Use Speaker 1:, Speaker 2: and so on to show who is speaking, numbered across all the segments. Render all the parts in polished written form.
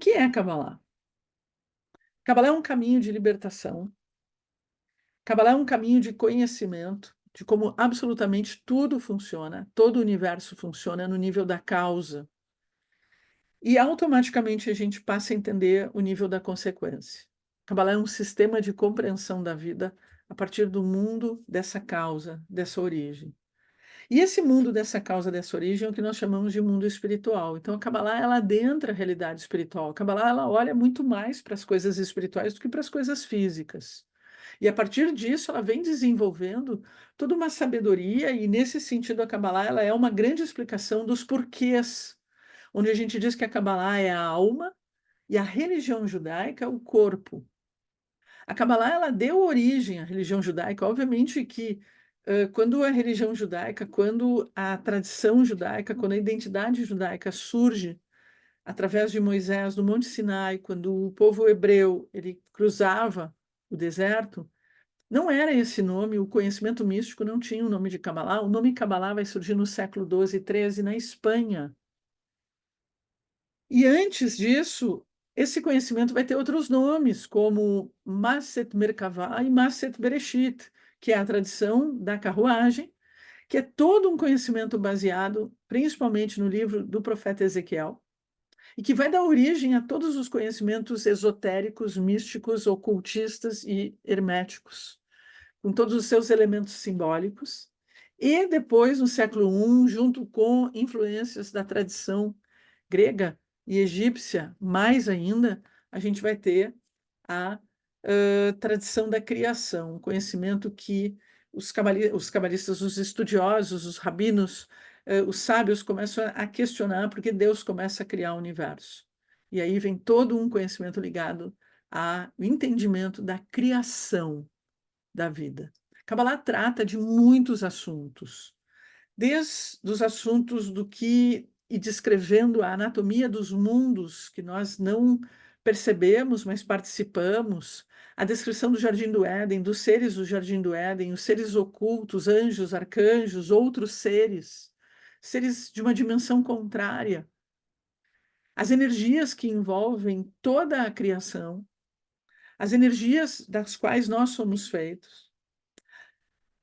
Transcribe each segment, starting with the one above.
Speaker 1: que é Kabbalah? Kabbalah é um caminho de libertação. Kabbalah é um caminho de conhecimento de como absolutamente tudo funciona, todo o universo funciona no nível da causa. E automaticamente a gente passa a entender o nível da consequência. Kabbalah é um sistema de compreensão da vida a partir do mundo dessa causa, dessa origem. E esse mundo dessa causa, dessa origem, é o que nós chamamos de mundo espiritual. Então, a Kabbalah, ela adentra a realidade espiritual. A Kabbalah, ela olha muito mais para as coisas espirituais do que para as coisas físicas. E, a partir disso, ela vem desenvolvendo toda uma sabedoria, e, nesse sentido, a Kabbalah, ela é uma grande explicação dos porquês, onde a gente diz que a Kabbalah é a alma e a religião judaica o corpo. A Kabbalah, ela deu origem à religião judaica. Obviamente que quando a religião judaica, quando a tradição judaica, quando a identidade judaica surge através de Moisés no Monte Sinai, quando o povo hebreu ele cruzava o deserto, não era esse nome, o conhecimento místico não tinha o nome de Kabbalah. O nome Kabbalah vai surgir no século XII e XIII na Espanha. E antes disso, esse conhecimento vai ter outros nomes, como Maset Merkavah e Maset Bereshit, que é a tradição da carruagem, que é todo um conhecimento baseado principalmente no livro do profeta Ezequiel, e que vai dar origem a todos os conhecimentos esotéricos, místicos, ocultistas e herméticos, com todos os seus elementos simbólicos. E depois, no século I, junto com influências da tradição grega e egípcia, mais ainda, a gente vai ter a tradição da criação, o conhecimento que os cabalistas, os estudiosos, os rabinos, os sábios começam a questionar porque Deus começa a criar o universo. E aí vem todo um conhecimento ligado ao entendimento da criação da vida. Kabbalah trata de muitos assuntos, desde os assuntos do que e descrevendo a anatomia dos mundos que nós não percebemos, mas participamos, a descrição do Jardim do Éden, dos seres do Jardim do Éden, os seres ocultos, anjos, arcanjos, outros seres, seres de uma dimensão contrária, as energias que envolvem toda a criação, as energias das quais nós somos feitos.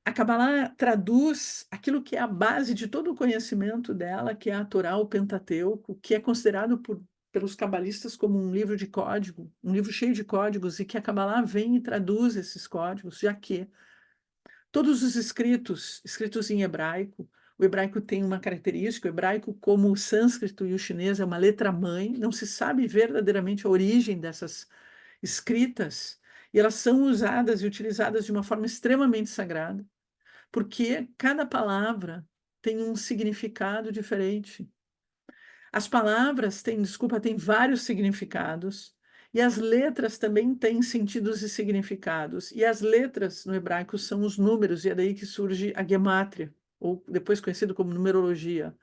Speaker 1: A Kabbalah traduz aquilo que é a base de todo o conhecimento dela, que é a Torá, o Pentateuco, que é considerado pelos cabalistas como um livro de código, um livro cheio de códigos, e que a Kabbalah vem e traduz esses códigos, já que todos os escritos em hebraico, o hebraico tem uma característica, o hebraico, como o sânscrito e o chinês, é uma letra-mãe, não se sabe verdadeiramente a origem dessas escritas, e elas são usadas e utilizadas de uma forma extremamente sagrada, porque cada palavra tem um significado diferente. As palavras têm, desculpa, têm vários significados, e as letras também têm sentidos e significados. E as letras no hebraico são os números, e é daí que surge a gemátria, ou depois conhecido como numerologia.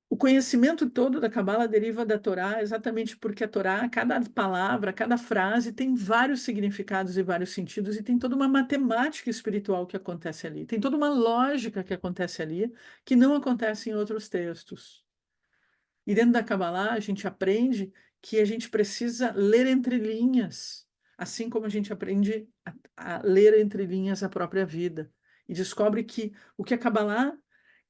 Speaker 1: O conhecimento todo da Cabala deriva da Torá, exatamente porque a Torá, cada palavra, cada frase tem vários significados e vários sentidos, e tem toda uma matemática espiritual que acontece ali, tem toda uma lógica que acontece ali, que não acontece em outros textos. E dentro da Kabbalah, a gente aprende que a gente precisa ler entre linhas, assim como a gente aprende a ler entre linhas a própria vida. E descobre que o que a Kabbalah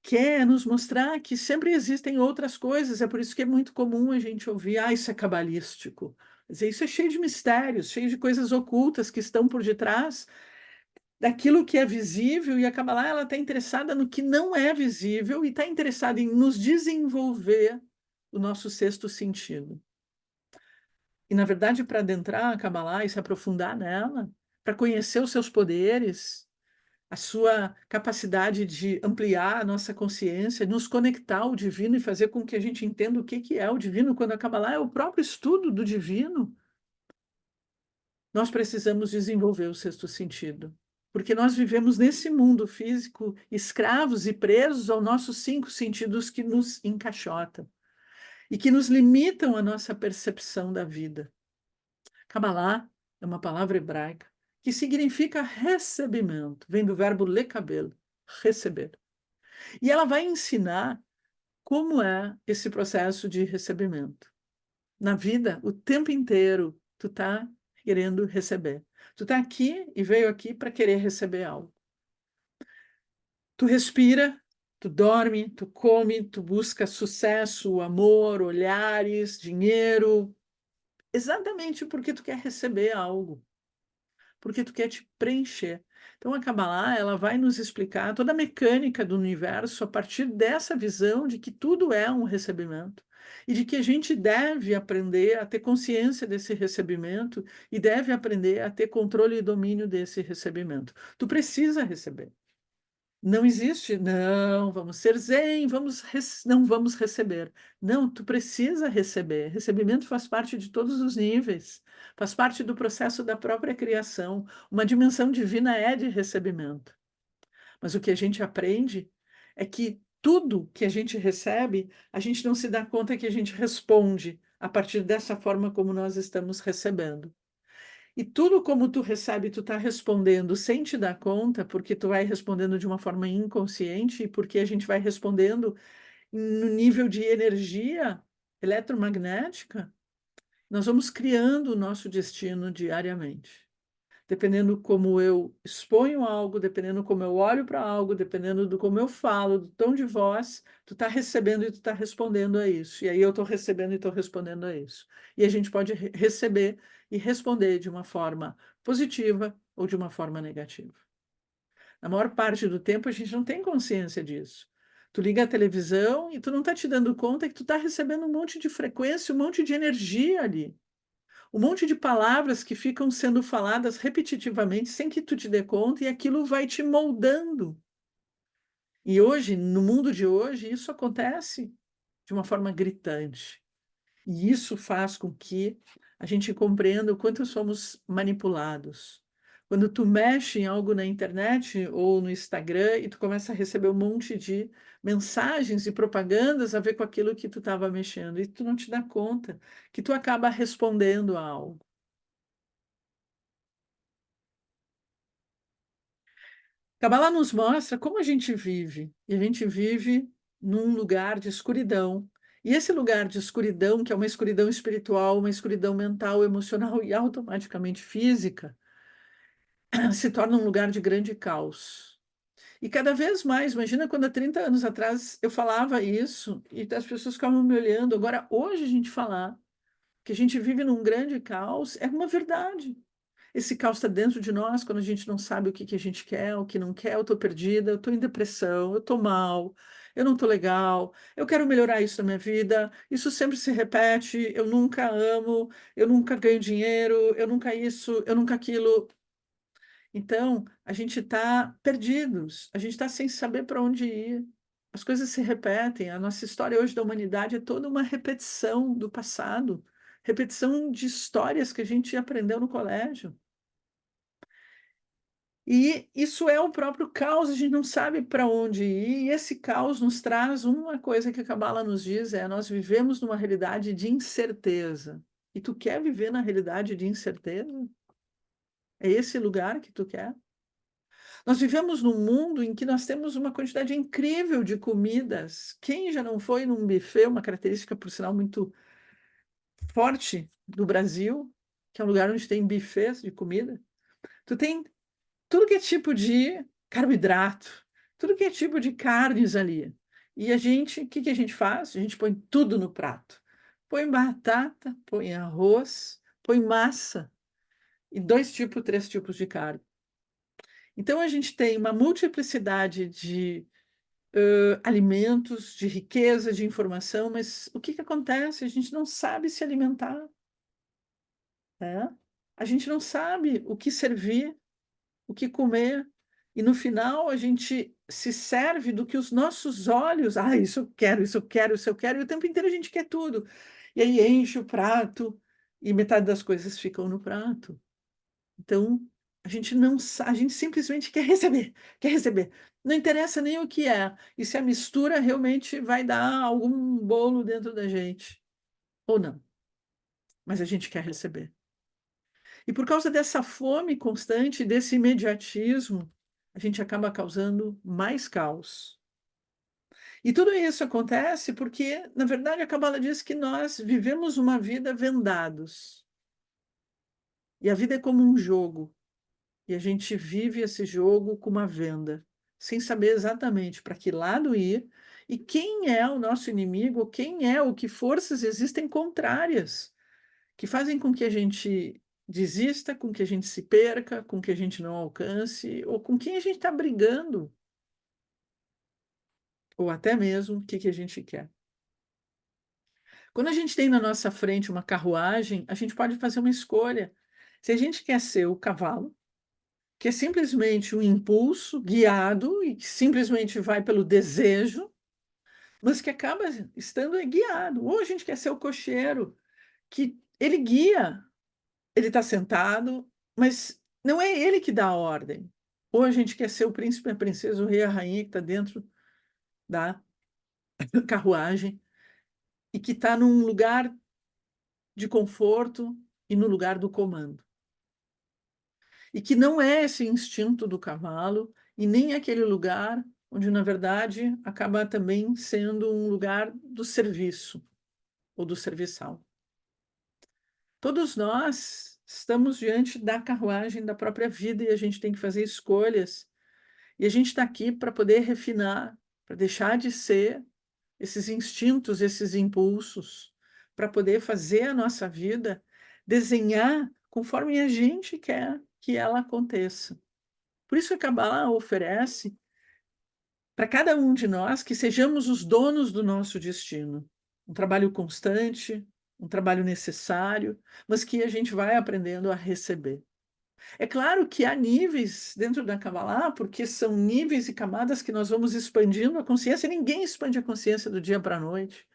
Speaker 1: quer é nos mostrar que sempre existem outras coisas. É por isso que é muito comum a gente ouvir, isso é cabalístico. Quer dizer, isso é cheio de mistérios, cheio de coisas ocultas que estão por detrás daquilo que é visível, e a Kabbalah ela está interessada no que não é visível e está interessada em nos desenvolver o nosso sexto sentido. E, na verdade, para adentrar a Kabbalah e se aprofundar nela, para conhecer os seus poderes, a sua capacidade de ampliar a nossa consciência, nos conectar ao divino e fazer com que a gente entenda o que é o divino, quando a Kabbalah é o próprio estudo do divino, nós precisamos desenvolver o sexto sentido. Porque nós vivemos nesse mundo físico escravos e presos aos nossos cinco sentidos que nos encaixotam e que nos limitam a nossa percepção da vida. Kabbalah é uma palavra hebraica que significa recebimento, vem do verbo lekabel, receber. E ela vai ensinar como é esse processo de recebimento. Na vida, o tempo inteiro, tu tá querendo receber. Tu tá aqui e veio aqui para querer receber algo. Tu respira, tu dorme, tu come, tu busca sucesso, amor, olhares, dinheiro, exatamente porque tu quer receber algo, porque tu quer te preencher. Então a Kabbalah, ela vai nos explicar toda a mecânica do universo a partir dessa visão de que tudo é um recebimento e de que a gente deve aprender a ter consciência desse recebimento e deve aprender a ter controle e domínio desse recebimento. Tu precisa receber. Não existe, não, vamos ser zen, não vamos receber. Não, tu precisa receber. Recebimento faz parte de todos os níveis, faz parte do processo da própria criação. Uma dimensão divina é de recebimento. Mas o que a gente aprende é que tudo que a gente recebe, a gente não se dá conta que a gente responde a partir dessa forma como nós estamos recebendo. E tudo como tu recebe, tu está respondendo sem te dar conta, porque tu vai respondendo de uma forma inconsciente, e porque a gente vai respondendo no nível de energia eletromagnética, nós vamos criando o nosso destino diariamente. Dependendo como eu exponho algo, dependendo como eu olho para algo, dependendo do como eu falo, do tom de voz, tu está recebendo e tu está respondendo a isso. E aí eu estou recebendo e estou respondendo a isso. E a gente pode receber e responder de uma forma positiva ou de uma forma negativa. Na maior parte do tempo a gente não tem consciência disso. Tu liga a televisão e tu não está te dando conta que tu está recebendo um monte de frequência, um monte de energia ali, um monte de palavras que ficam sendo faladas repetitivamente sem que tu te dê conta, e aquilo vai te moldando. E hoje, no mundo de hoje, isso acontece de uma forma gritante. E isso faz com que a gente compreenda o quanto somos manipulados. Quando tu mexe em algo na internet ou no Instagram e tu começa a receber um monte de mensagens e propagandas a ver com aquilo que tu estava mexendo, e tu não te dá conta que tu acaba respondendo a algo. Kabbalah nos mostra como a gente vive, e a gente vive num lugar de escuridão. E esse lugar de escuridão, que é uma escuridão espiritual, uma escuridão mental, emocional e automaticamente física, se torna um lugar de grande caos. E cada vez mais, imagina quando há 30 anos atrás eu falava isso e as pessoas ficavam me olhando. Agora, hoje a gente falar que a gente vive num grande caos é uma verdade. Esse caos está dentro de nós quando a gente não sabe o que que a gente quer, o que não quer. Eu estou perdida, eu estou em depressão, eu estou mal, eu não estou legal, eu quero melhorar isso na minha vida. Isso sempre se repete. Eu nunca amo, eu nunca ganho dinheiro, eu nunca isso, eu nunca aquilo. Então, a gente está perdidos, a gente está sem saber para onde ir. As coisas se repetem. A nossa história hoje da humanidade é toda uma repetição do passado, repetição de histórias que a gente aprendeu no colégio. E isso é o próprio caos, a gente não sabe para onde ir, e esse caos nos traz uma coisa que a Kabbalah nos diz, nós vivemos numa realidade de incerteza. E tu quer viver na realidade de incerteza? É esse lugar que tu quer? Nós vivemos num mundo em que nós temos uma quantidade incrível de comidas. Quem já não foi num buffet, uma característica, por sinal, muito forte do Brasil, que é um lugar onde tem buffets de comida? Tu tem tudo que é tipo de carboidrato, tudo que é tipo de carnes ali. E a gente, o que que a gente faz? A gente põe tudo no prato. Põe batata, põe arroz, põe massa e dois tipos, três tipos de carne. Então a gente tem uma multiplicidade de alimentos, de riqueza, de informação, mas o que que acontece? A gente não sabe se alimentar, né? A gente não sabe o que servir, o que comer, e no final a gente se serve do que os nossos olhos, isso eu quero, isso eu quero, isso eu quero, e o tempo inteiro a gente quer tudo. E aí enche o prato e metade das coisas ficam no prato. Então, a gente não, a gente simplesmente quer receber, quer receber. Não interessa nem o que é, e se a mistura realmente vai dar algum bolo dentro da gente, ou não, mas a gente quer receber. E por causa dessa fome constante, desse imediatismo, a gente acaba causando mais caos. E tudo isso acontece porque, na verdade, a Cabala diz que nós vivemos uma vida vendados. E a vida é como um jogo. E a gente vive esse jogo com uma venda, sem saber exatamente para que lado ir e quem é o nosso inimigo, quem é o que forças existem contrárias, que fazem com que a gente desista, com que a gente se perca, com que a gente não alcance, ou com quem a gente está brigando, ou até mesmo o que que a gente quer. Quando a gente tem na nossa frente uma carruagem, a gente pode fazer uma escolha. Se a gente quer ser o cavalo, que é simplesmente um impulso guiado e que simplesmente vai pelo desejo, mas que acaba estando guiado. Ou a gente quer ser o cocheiro, que ele guia, ele está sentado, mas não é ele que dá a ordem. Ou a gente quer ser o príncipe, a princesa, o rei, a rainha que está dentro da carruagem e que está num lugar de conforto e no lugar do comando. E que não é esse instinto do cavalo e nem aquele lugar onde, na verdade, acaba também sendo um lugar do serviço ou do serviçal. Todos nós estamos diante da carruagem da própria vida e a gente tem que fazer escolhas. E a gente está aqui para poder refinar, para deixar de ser esses instintos, esses impulsos, para poder fazer a nossa vida desenhar conforme a gente quer que ela aconteça. Por isso que a Kabbalah oferece para cada um de nós que sejamos os donos do nosso destino. Um trabalho constante, um trabalho necessário, mas que a gente vai aprendendo a receber. É claro que há níveis dentro da Kabbalah, porque são níveis e camadas que nós vamos expandindo a consciência. Ninguém expande a consciência do dia para a noite.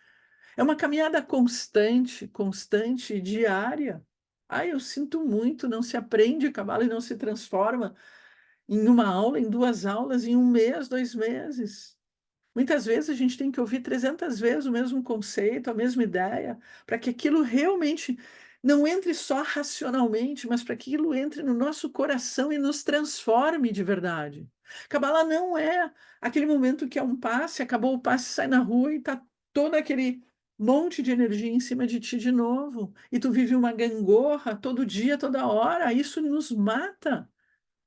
Speaker 1: É uma caminhada constante, constante e diária. Ai, eu sinto muito, não se aprende Kabbalah e não se transforma em uma aula, em duas aulas, em um mês, 2 meses. Muitas vezes a gente tem que ouvir 300 vezes o mesmo conceito, a mesma ideia, para que aquilo realmente não entre só racionalmente, mas para que aquilo entre no nosso coração e nos transforme de verdade. Kabbalah não é aquele momento que é um passe, acabou o passe, sai na rua e está todo aquele monte de energia em cima de ti de novo. E tu vive uma gangorra todo dia, toda hora. Isso nos mata.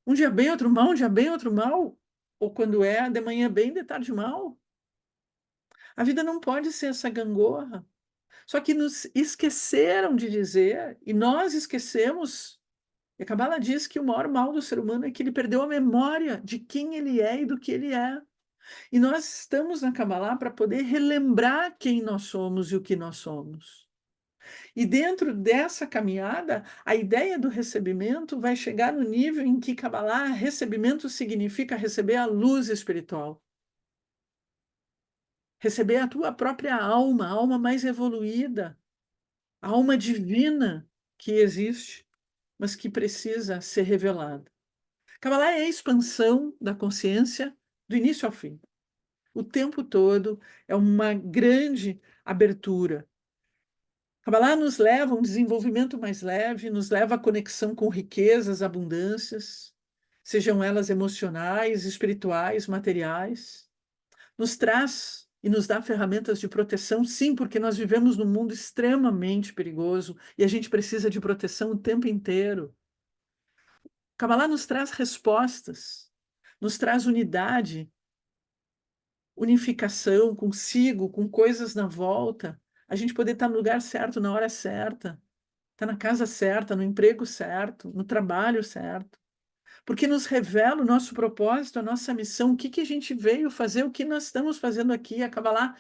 Speaker 1: Um dia bem, outro mal, um dia bem, outro mal. Ou quando é de manhã bem, de tarde mal. A vida não pode ser essa gangorra. Só que nos esqueceram de dizer, e nós esquecemos. E a Kabbalah diz que o maior mal do ser humano é que ele perdeu a memória de quem ele é e do que ele é. E nós estamos na Kabbalah para poder relembrar quem nós somos e o que nós somos. E dentro dessa caminhada, a ideia do recebimento vai chegar no nível em que Kabbalah, recebimento significa receber a luz espiritual. Receber a tua própria alma, a alma mais evoluída, a alma divina que existe, mas que precisa ser revelada. Kabbalah é a expansão da consciência do início ao fim. O tempo todo é uma grande abertura. Kabbalah nos leva a um desenvolvimento mais leve, nos leva à conexão com riquezas, abundâncias, sejam elas emocionais, espirituais, materiais. Nos traz e nos dá ferramentas de proteção, sim, porque nós vivemos num mundo extremamente perigoso e a gente precisa de proteção o tempo inteiro. Kabbalah nos traz respostas, nos traz unidade, unificação consigo, com coisas na volta, a gente poder estar no lugar certo, na hora certa, estar na casa certa, no emprego certo, no trabalho certo. Porque nos revela o nosso propósito, a nossa missão, o que que a gente veio fazer, o que nós estamos fazendo aqui. A Kabbalah,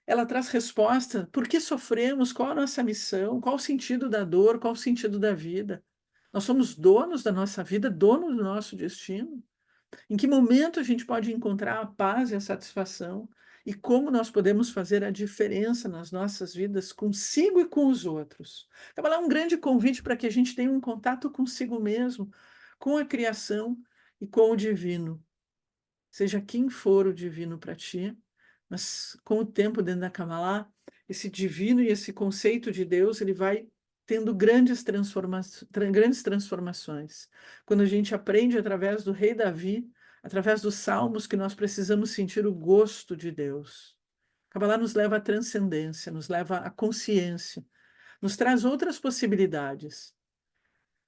Speaker 1: ela traz resposta. Por que sofremos? Qual a nossa missão? Qual o sentido da dor? Qual o sentido da vida? Nós somos donos da nossa vida, donos do nosso destino. Em que momento a gente pode encontrar a paz e a satisfação? E como nós podemos fazer a diferença nas nossas vidas consigo e com os outros? Kabbalah é um grande convite para que a gente tenha um contato consigo mesmo, com a criação e com o divino. Seja quem for o divino para ti, mas com o tempo dentro da Kabbalah, esse divino e esse conceito de Deus, ele vai tendo grandes transformações. Quando a gente aprende através do rei Davi, através dos salmos, que nós precisamos sentir o gosto de Deus. Kabbalah nos leva à transcendência, nos leva à consciência, nos traz outras possibilidades.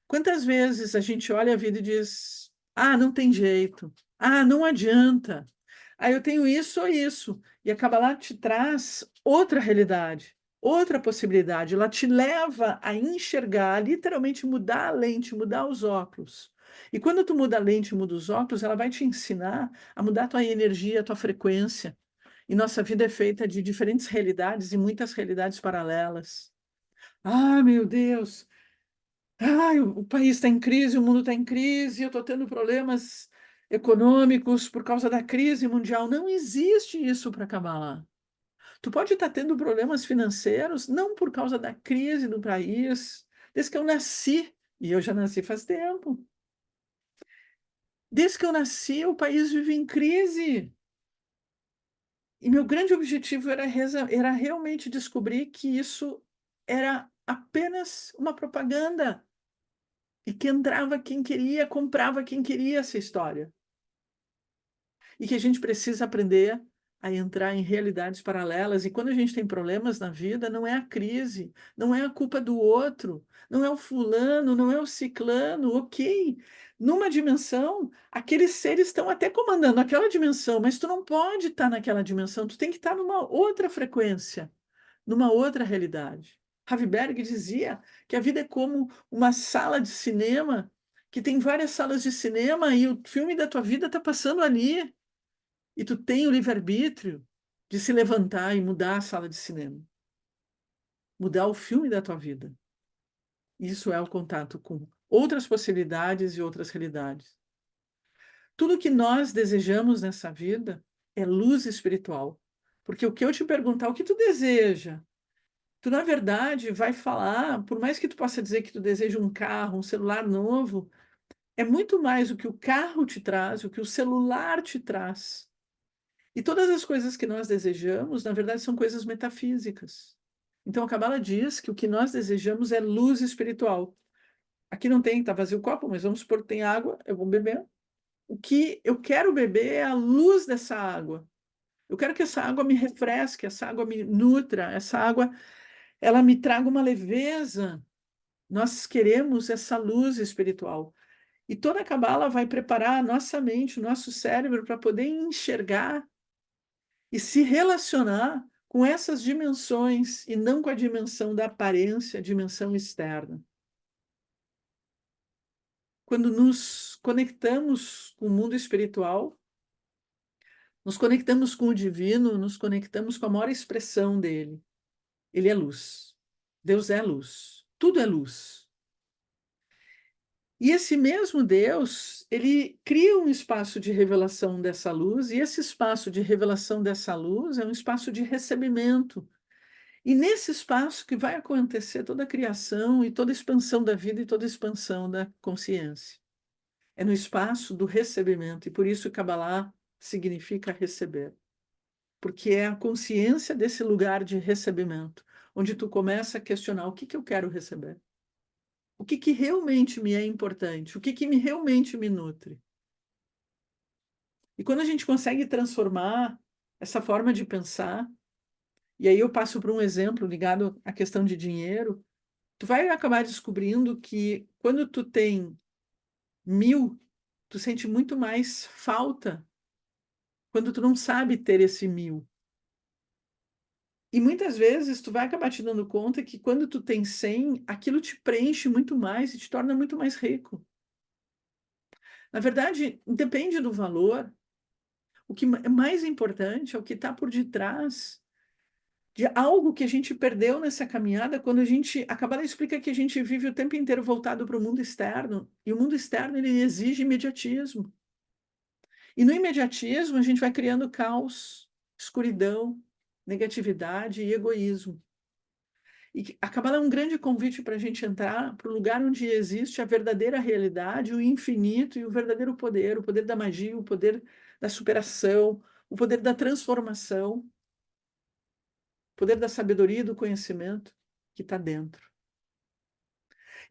Speaker 1: Quantas vezes a gente olha a vida e diz: ah, não tem jeito, ah, não adianta, ah, eu tenho isso ou isso. E a Kabbalah te traz outra realidade, outra possibilidade. Ela te leva a enxergar, literalmente mudar a lente, mudar os óculos. E quando tu muda a lente, muda os óculos, ela vai te ensinar a mudar a tua energia, a tua frequência. E nossa vida é feita de diferentes realidades e muitas realidades paralelas. Ah, meu Deus! Ai, o país está em crise, o mundo está em crise, eu estou tendo problemas econômicos por causa da crise mundial. Não existe isso para acabar lá. Tu pode estar tendo problemas financeiros, não por causa da crise do país, desde que eu nasci, e eu já nasci faz tempo. Desde que eu nasci, o país vive em crise. E meu grande objetivo era realmente descobrir que isso era apenas uma propaganda. E que entrava quem queria, comprava quem queria essa história. E que a gente precisa aprender a entrar em realidades paralelas. E quando a gente tem problemas na vida, não é a crise, não é a culpa do outro, não é o fulano, não é o ciclano, ok. Numa dimensão, aqueles seres estão até comandando aquela dimensão, mas tu não pode estar naquela dimensão, tu tem que estar numa outra frequência, numa outra realidade. Ravi dizia que a vida é como uma sala de cinema, que tem várias salas de cinema e o filme da tua vida está passando ali. E tu tem o livre-arbítrio de se levantar e mudar a sala de cinema, mudar o filme da tua vida. Isso é o contato com outras possibilidades e outras realidades. Tudo que nós desejamos nessa vida é luz espiritual. Porque o que eu te perguntar, o que tu deseja? Tu, na verdade, vai falar, por mais que tu possa dizer que tu deseja um carro, um celular novo, é muito mais o que o carro te traz, o que o celular te traz. E todas as coisas que nós desejamos, na verdade, são coisas metafísicas. Então, a Kabbalah diz que o que nós desejamos é luz espiritual. Aqui não tem, está vazio o copo, mas vamos supor que tem água, eu vou beber. O que eu quero beber é a luz dessa água. Eu quero que essa água me refresque, essa água me nutra, essa água ela me traga uma leveza. Nós queremos essa luz espiritual. E toda a Cabala vai preparar a nossa mente, o nosso cérebro para poder enxergar e se relacionar com essas dimensões e não com a dimensão da aparência, a dimensão externa. Quando nos conectamos com o mundo espiritual, nos conectamos com o divino, nos conectamos com a maior expressão dele. Ele é luz. Deus é luz. Tudo é luz. E esse mesmo Deus, ele cria um espaço de revelação dessa luz, e esse espaço de revelação dessa luz é um espaço de recebimento. E nesse espaço que vai acontecer toda a criação e toda a expansão da vida e toda a expansão da consciência. É no espaço do recebimento, e por isso Kabbalah significa receber. Porque é a consciência desse lugar de recebimento, onde tu começa a questionar o que que eu quero receber. O que que realmente me é importante? O que que realmente me nutre? E quando a gente consegue transformar essa forma de pensar, e aí eu passo por um exemplo ligado à questão de dinheiro, tu vai acabar descobrindo que quando tu tem 1.000, tu sente muito mais falta quando tu não sabe ter esse 1.000. E muitas vezes tu vai acabar te dando conta que quando tu tem 100, aquilo te preenche muito mais e te torna muito mais rico. Na verdade, depende do valor. O que é mais importante é o que está por detrás de algo que a gente perdeu nessa caminhada quando a gente... A Kabbalah explica que a gente vive o tempo inteiro voltado para o mundo externo, e o mundo externo ele exige imediatismo. E no imediatismo a gente vai criando caos, escuridão, negatividade e egoísmo. E a Kabbalah é um grande convite para a gente entrar para o lugar onde existe a verdadeira realidade, o infinito e o verdadeiro poder, o poder da magia, o poder da superação, o poder da transformação, o poder da sabedoria e do conhecimento que está dentro.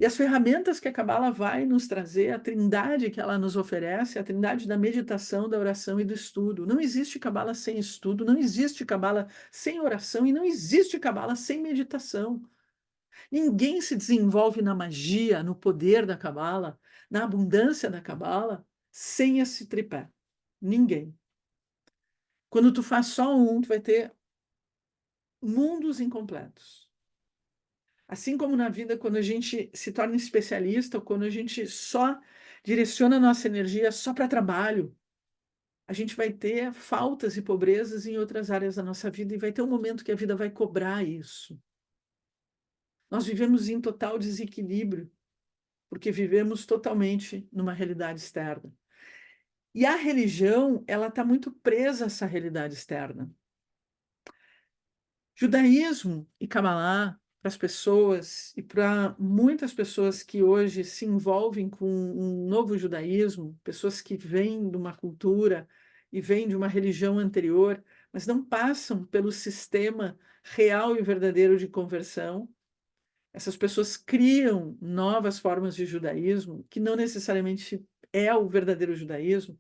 Speaker 1: E as ferramentas que a Cabala vai nos trazer, a trindade que ela nos oferece, a trindade da meditação, da oração e do estudo. Não existe Cabala sem estudo, não existe Cabala sem oração e não existe Cabala sem meditação. Ninguém se desenvolve na magia, no poder da Cabala, na abundância da Cabala, sem esse tripé. Ninguém. Quando tu faz só um, tu vai ter mundos incompletos. Assim como na vida, quando a gente se torna especialista, ou quando a gente só direciona a nossa energia só para trabalho, a gente vai ter faltas e pobrezas em outras áreas da nossa vida e vai ter um momento que a vida vai cobrar isso. Nós vivemos em total desequilíbrio, porque vivemos totalmente numa realidade externa. E a religião, ela está muito presa a essa realidade externa. Judaísmo e Kabbalah, para as pessoas e para muitas pessoas que hoje se envolvem com um novo judaísmo, pessoas que vêm de uma cultura e vêm de uma religião anterior, mas não passam pelo sistema real e verdadeiro de conversão. Essas pessoas criam novas formas de judaísmo, que não necessariamente é o verdadeiro judaísmo.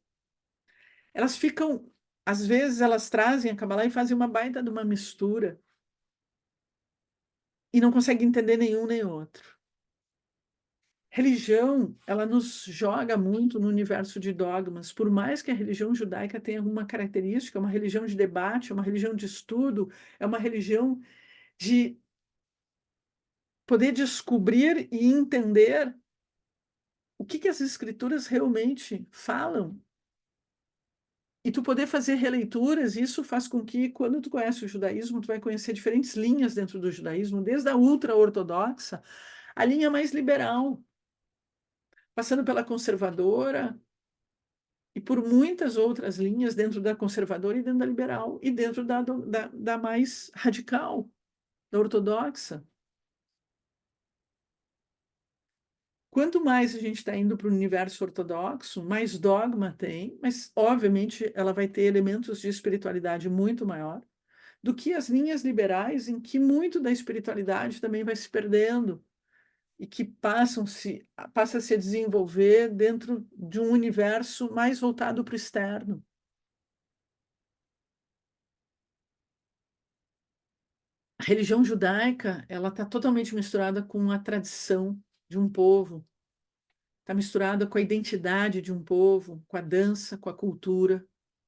Speaker 1: Elas ficam, às vezes, elas trazem a Kabbalah e fazem uma baita de uma mistura e não consegue entender nenhum nem outro. Religião, ela nos joga muito no universo de dogmas, por mais que a religião judaica tenha alguma característica, é uma religião de debate, é uma religião de estudo, é uma religião de poder descobrir e entender o que as escrituras realmente falam. E tu poder fazer releituras, isso faz com que, quando tu conhece o judaísmo, tu vai conhecer diferentes linhas dentro do judaísmo, desde a ultra-ortodoxa, a linha mais liberal, passando pela conservadora e por muitas outras linhas dentro da conservadora e dentro da liberal e dentro da mais radical, da ortodoxa. Quanto mais a gente está indo para o universo ortodoxo, mais dogma tem, mas, obviamente, ela vai ter elementos de espiritualidade muito maior do que as linhas liberais, em que muito da espiritualidade também vai se perdendo e que passa a se desenvolver dentro de um universo mais voltado para o externo. A religião judaica, ela está totalmente misturada com a tradição de um povo, está misturada com a identidade de um povo, com a dança, com a cultura.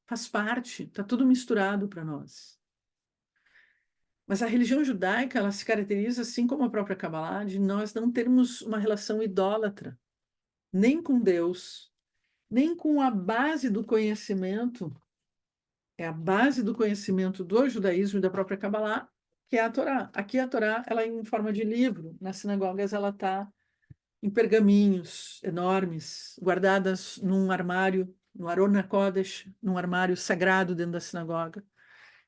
Speaker 1: Faz parte, está tudo misturado para nós. Mas a religião judaica, ela se caracteriza, assim como a própria Kabbalah, de nós não termos uma relação idólatra, nem com Deus, nem com a base do conhecimento, é a base do conhecimento do judaísmo e da própria Kabbalah, que é a Torá. Aqui a Torá, ela é em forma de livro, nas sinagogas ela está em pergaminhos enormes, guardadas num armário, no Aron HaKodesh, num armário sagrado dentro da sinagoga,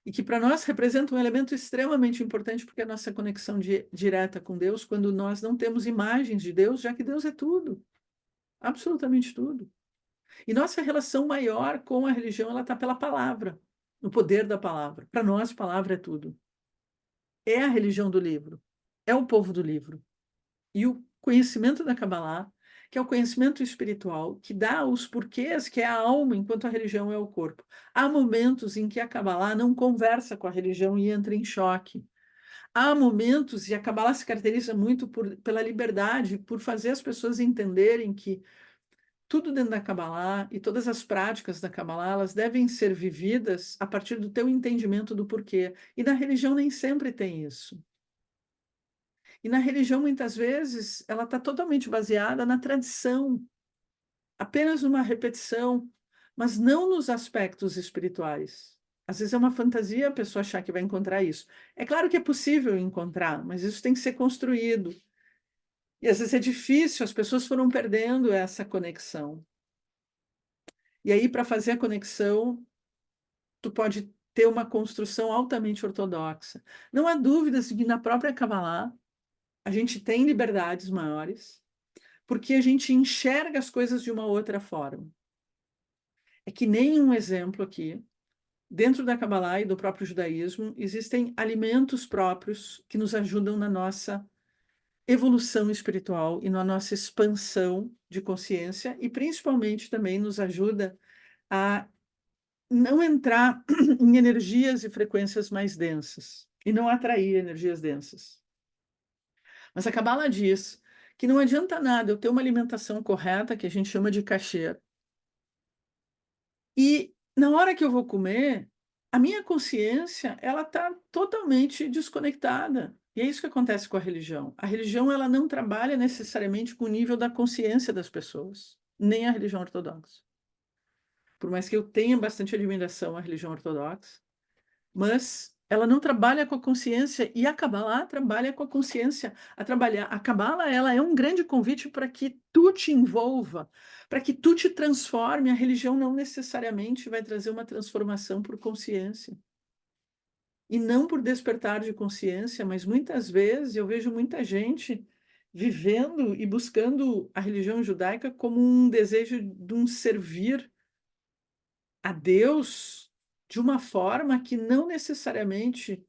Speaker 1: e que para nós representa um elemento extremamente importante, porque é a nossa conexão direta com Deus, quando nós não temos imagens de Deus, já que Deus é tudo, absolutamente tudo. E nossa relação maior com a religião, ela está pela palavra, no poder da palavra. Para nós, palavra é tudo. É a religião do livro, é o povo do livro. E o conhecimento da Kabbalah, que é o conhecimento espiritual, que dá os porquês, que é a alma, enquanto a religião é o corpo. Há momentos em que a Kabbalah não conversa com a religião e entra em choque. Há momentos, e a Kabbalah se caracteriza muito pela liberdade, por fazer as pessoas entenderem que tudo dentro da Kabbalah e todas as práticas da Kabbalah, elas devem ser vividas a partir do teu entendimento do porquê. E na religião nem sempre tem isso. E na religião, muitas vezes, ela está totalmente baseada na tradição, apenas numa repetição, mas não nos aspectos espirituais. Às vezes é uma fantasia a pessoa achar que vai encontrar isso. É claro que é possível encontrar, mas isso tem que ser construído. E às vezes é difícil, as pessoas foram perdendo essa conexão. E aí, para fazer a conexão, tu pode ter uma construção altamente ortodoxa. Não há dúvidas de que na própria Kabbalah a gente tem liberdades maiores, porque a gente enxerga as coisas de uma outra forma. É que nem um exemplo aqui, dentro da Kabbalah e do próprio judaísmo, existem alimentos próprios que nos ajudam na nossa evolução espiritual e na nossa expansão de consciência, e principalmente também nos ajuda a não entrar em energias e frequências mais densas e não atrair energias densas. Mas a Kabbalah diz que não adianta nada eu ter uma alimentação correta, que a gente chama de kasher, e na hora que eu vou comer, a minha consciência ela está totalmente desconectada. E é isso que acontece com a religião. A religião ela não trabalha necessariamente com o nível da consciência das pessoas, nem a religião ortodoxa. Por mais que eu tenha bastante admiração à religião ortodoxa, mas ela não trabalha com a consciência e a Kabbalah trabalha com a consciência. A Kabbalah ela é um grande convite para que tu te envolva, para que tu te transforme. A religião não necessariamente vai trazer uma transformação por consciência. E não por despertar de consciência, mas muitas vezes eu vejo muita gente vivendo e buscando a religião judaica como um desejo de um servir a Deus de uma forma que não necessariamente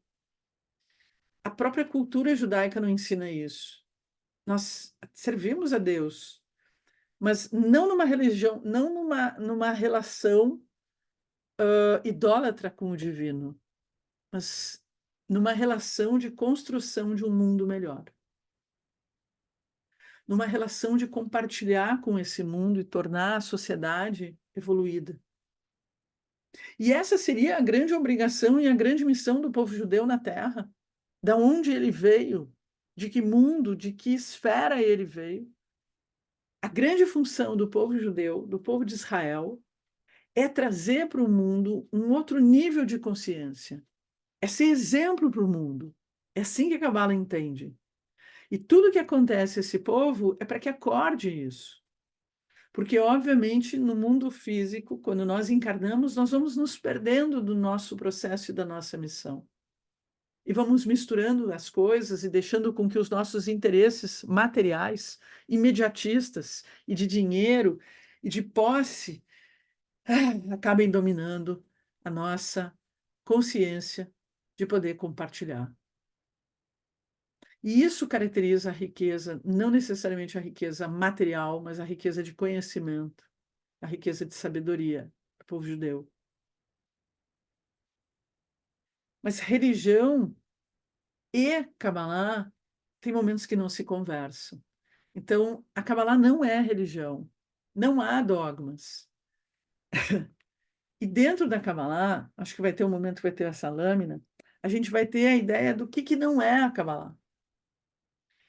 Speaker 1: a própria cultura judaica não ensina isso. Nós servimos a Deus, mas não numa religião, não numa relação idólatra com o divino, mas numa relação de construção de um mundo melhor. Numa relação de compartilhar com esse mundo e tornar a sociedade evoluída. E essa seria a grande obrigação e a grande missão do povo judeu na Terra. Da onde ele veio, de que mundo, de que esfera ele veio. A grande função do povo judeu, do povo de Israel, é trazer para o mundo um outro nível de consciência. É ser exemplo para o mundo. É assim que a Kabbalah entende. E tudo que acontece a esse povo é para que acorde isso. Porque, obviamente, no mundo físico, quando nós encarnamos, nós vamos nos perdendo do nosso processo e da nossa missão. E vamos misturando as coisas e deixando com que os nossos interesses materiais, imediatistas e de dinheiro e de posse acabem dominando a nossa consciência de poder compartilhar. E isso caracteriza a riqueza, não necessariamente a riqueza material, mas a riqueza de conhecimento, a riqueza de sabedoria do povo judeu. Mas religião e Kabbalah tem momentos que não se conversam. Então, a Kabbalah não é religião, não há dogmas. E dentro da Kabbalah, acho que vai ter um momento que vai ter essa lâmina, a gente vai ter a ideia do que não é a Kabbalah.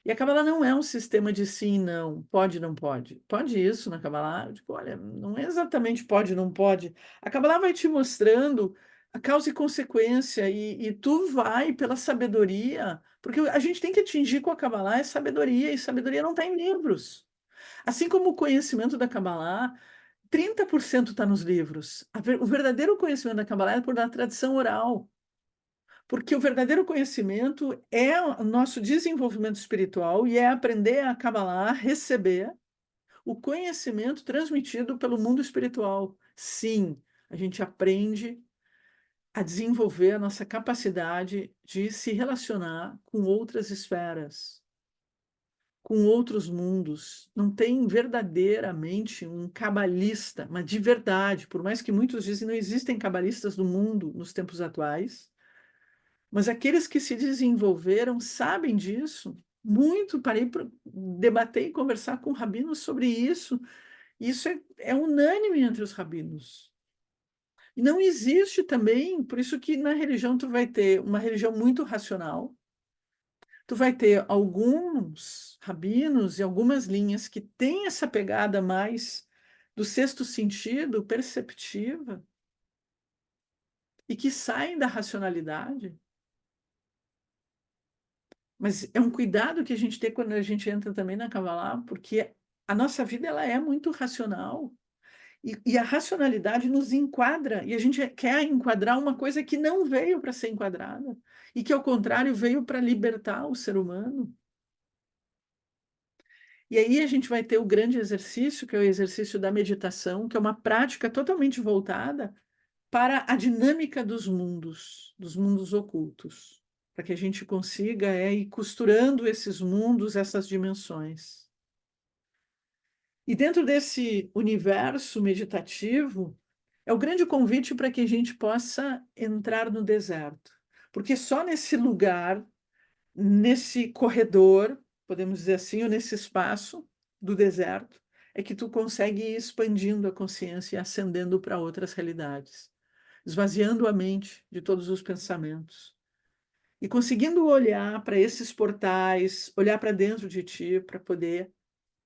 Speaker 1: E a Kabbalah não é um sistema de sim e não, pode e não pode. Pode isso na Kabbalah? Eu digo, olha, não é exatamente pode e não pode. A Kabbalah vai te mostrando a causa e consequência, e tu vai pela sabedoria, porque a gente tem que atingir com a Kabbalah é sabedoria, e sabedoria não está em livros. Assim como o conhecimento da Kabbalah, 30% está nos livros. O verdadeiro conhecimento da Kabbalah é por da tradição oral. Porque o verdadeiro conhecimento é o nosso desenvolvimento espiritual e é aprender a Kabbalah, receber o conhecimento transmitido pelo mundo espiritual. Sim, a gente aprende a desenvolver a nossa capacidade de se relacionar com outras esferas, com outros mundos. Não tem verdadeiramente um cabalista, mas de verdade, por mais que muitos dizem não existem cabalistas no mundo nos tempos atuais, mas aqueles que se desenvolveram sabem disso. Muito parei para debater e conversar com rabinos sobre isso. Isso é unânime entre os rabinos. E não existe também, por isso que na religião tu vai ter uma religião muito racional, tu vai ter alguns rabinos e algumas linhas que têm essa pegada mais do sexto sentido, perceptiva, e que saem da racionalidade. Mas é um cuidado que a gente tem quando a gente entra também na Kabbalah, porque a nossa vida ela é muito racional. E a racionalidade nos enquadra, e a gente quer enquadrar uma coisa que não veio para ser enquadrada, e que, ao contrário, veio para libertar o ser humano. E aí a gente vai ter o grande exercício, que é o exercício da meditação, que é uma prática totalmente voltada para a dinâmica dos mundos ocultos. para que a gente consiga ir costurando esses mundos, essas dimensões. E dentro desse universo meditativo, é o grande convite para que a gente possa entrar no deserto. Porque só nesse lugar, nesse corredor, podemos dizer assim, ou nesse espaço do deserto, é que tu consegue ir expandindo a consciência e ascendendo para outras realidades, esvaziando a mente de todos os pensamentos e conseguindo olhar para esses portais, olhar para dentro de ti para poder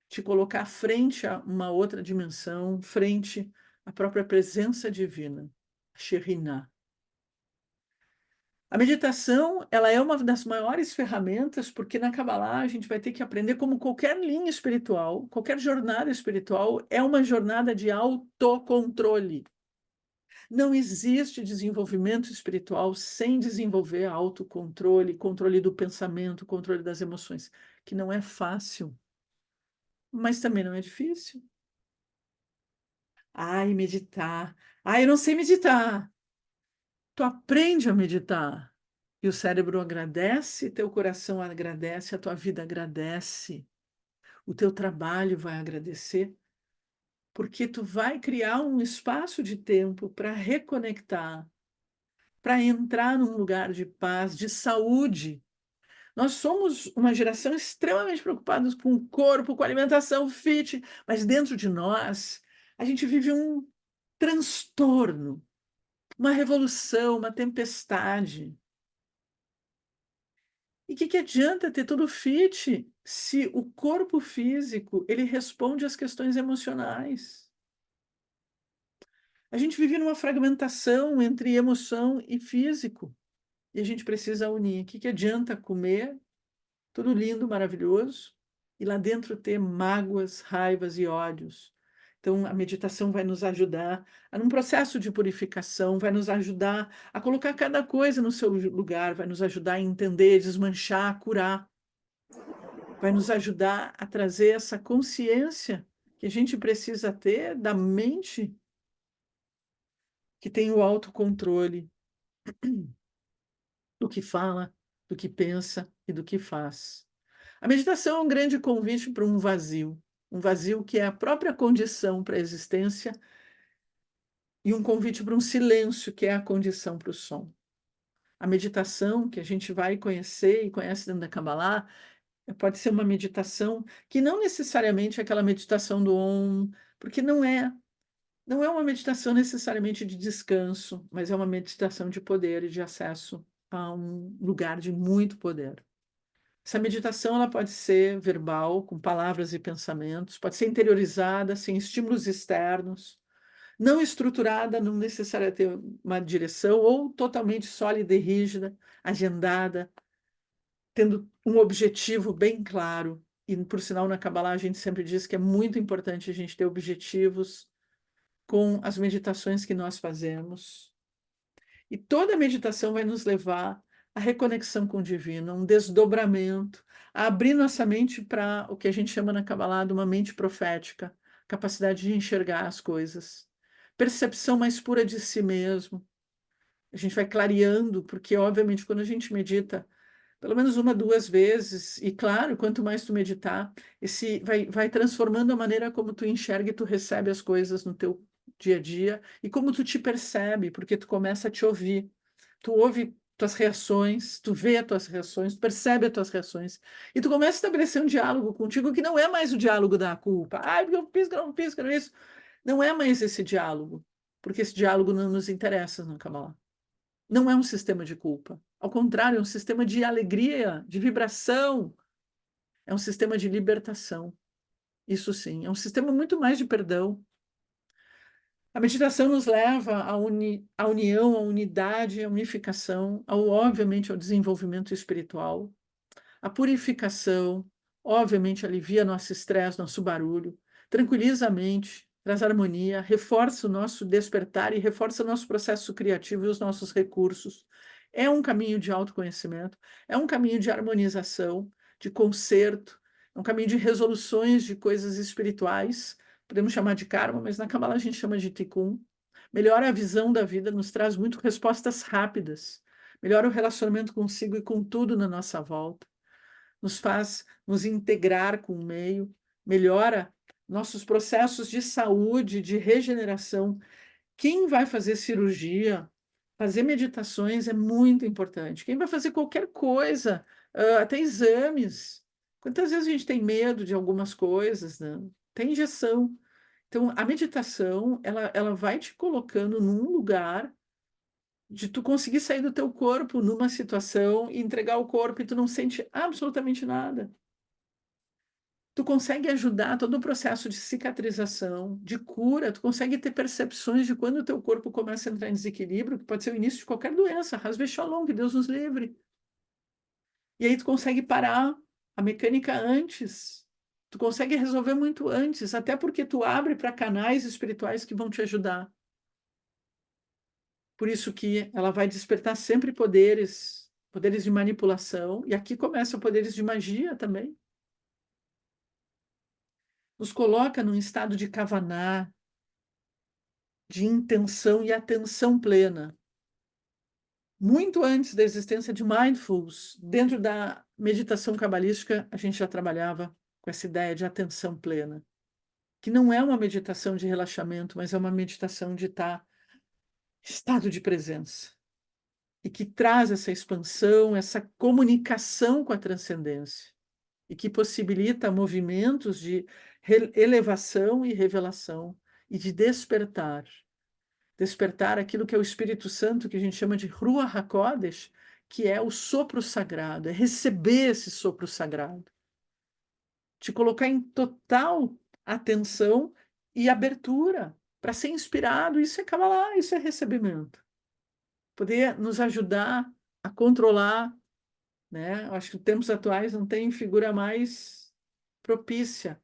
Speaker 1: te colocar frente a uma outra dimensão, frente à própria presença divina, a Shekhinah. A meditação, ela é uma das maiores ferramentas, porque na Kabbalah a gente vai ter que aprender como qualquer linha espiritual, qualquer jornada espiritual é uma jornada de autocontrole. Não existe desenvolvimento espiritual sem desenvolver autocontrole, controle do pensamento, controle das emoções, que não é fácil, mas também não é difícil. Ai, meditar. Ai, eu não sei meditar. Tu aprende a meditar. E o cérebro agradece, teu coração agradece, a tua vida agradece, o teu trabalho vai agradecer, porque tu vai criar um espaço de tempo para reconectar, para entrar num lugar de paz, de saúde. Nós somos uma geração extremamente preocupada com o corpo, com a alimentação fit, mas dentro de nós, a gente vive um transtorno, uma revolução, uma tempestade. E o que adianta ter tudo fit se o corpo físico ele responde às questões emocionais? A gente vive numa fragmentação entre emoção e físico e a gente precisa unir. O que adianta comer tudo lindo, maravilhoso e lá dentro ter mágoas, raivas e ódios? Então, a meditação vai nos ajudar a num processo de purificação, vai nos ajudar a colocar cada coisa no seu lugar, vai nos ajudar a entender, desmanchar, curar. Vai nos ajudar a trazer essa consciência que a gente precisa ter da mente que tem o autocontrole do que fala, do que pensa e do que faz. A meditação é um grande convite para um vazio que é a própria condição para a existência e um convite para um silêncio que é a condição para o som. A meditação que a gente vai conhecer e conhece dentro da Kabbalah pode ser uma meditação que não necessariamente é aquela meditação do Om, porque não é uma meditação necessariamente de descanso, mas é uma meditação de poder e de acesso a um lugar de muito poder. Essa meditação ela pode ser verbal, com palavras e pensamentos, pode ser interiorizada, sem estímulos externos, não estruturada, não necessariamente ter uma direção, ou totalmente sólida e rígida, agendada, tendo um objetivo bem claro. E, por sinal, na Kabbalah a gente sempre diz que é muito importante a gente ter objetivos com as meditações que nós fazemos. E toda meditação vai nos levar à reconexão com o divino, a um desdobramento, a abrir nossa mente para o que a gente chama na Kabbalah de uma mente profética, capacidade de enxergar as coisas, percepção mais pura de si mesmo. A gente vai clareando, porque, obviamente, quando a gente medita, pelo menos uma, duas vezes, e claro, quanto mais tu meditar, esse vai transformando a maneira como tu enxerga e tu recebe as coisas no teu dia a dia, e como tu te percebe, porque tu começa a te ouvir, tu ouve tuas reações, tu vê as tuas reações, tu percebe as tuas reações, e tu começa a estabelecer um diálogo contigo que não é mais o diálogo da culpa, ai, porque eu fiz, que eu não fiz, que eu não isso, não é mais esse diálogo, porque esse diálogo não nos interessa no Kabbalah. Não é um sistema de culpa. Ao contrário, é um sistema de alegria, de vibração. É um sistema de libertação. Isso sim, é um sistema muito mais de perdão. A meditação nos leva à união, à unidade, à unificação, obviamente, ao desenvolvimento espiritual. A purificação, obviamente, alivia nosso estresse, nosso barulho, tranquiliza a mente, traz harmonia, reforça o nosso despertar e reforça o nosso processo criativo e os nossos recursos. É um caminho de autoconhecimento, é um caminho de harmonização, de conserto, é um caminho de resoluções de coisas espirituais, podemos chamar de karma, mas na Kabbalah a gente chama de tikkun. Melhora a visão da vida, nos traz muito respostas rápidas. melhora o relacionamento consigo e com tudo na nossa volta, nos faz nos integrar com o meio, melhora nossos processos de saúde, de regeneração. Quem vai fazer cirurgia, fazer meditações é muito importante. Quem vai fazer qualquer coisa, até exames. Quantas vezes a gente tem medo de algumas coisas, né? Tem injeção. Então, a meditação, ela vai te colocando num lugar de tu conseguir sair do teu corpo numa situação e entregar o corpo e tu não sente absolutamente nada. Tu consegue ajudar todo o processo de cicatrização, de cura, tu consegue ter percepções de quando o teu corpo começa a entrar em desequilíbrio, que pode ser o início de qualquer doença, Hasbe Shalom, que Deus nos livre. E aí tu consegue parar a mecânica antes, tu consegue resolver muito antes, até porque tu abre para canais espirituais que vão te ajudar. Por isso que ela vai despertar sempre poderes, poderes de manipulação, e aqui começam poderes de magia também. Nos coloca num estado de kavaná, de intenção e atenção plena. Muito antes da existência de mindfulness, dentro da meditação cabalística, a gente já trabalhava com essa ideia de atenção plena, que não é uma meditação de relaxamento, mas é uma meditação de estar em estado de presença, e que traz essa expansão, essa comunicação com a transcendência, e que possibilita movimentos de elevação e revelação, e de despertar. Despertar aquilo que é o Espírito Santo, que a gente chama de Ruach HaKodesh, que é o sopro sagrado, é receber esse sopro sagrado. Te colocar em total atenção e abertura para ser inspirado, isso é Kabbalah, isso é recebimento. Poder nos ajudar a controlar, né? Eu acho que nos tempos atuais não tem figura mais propícia,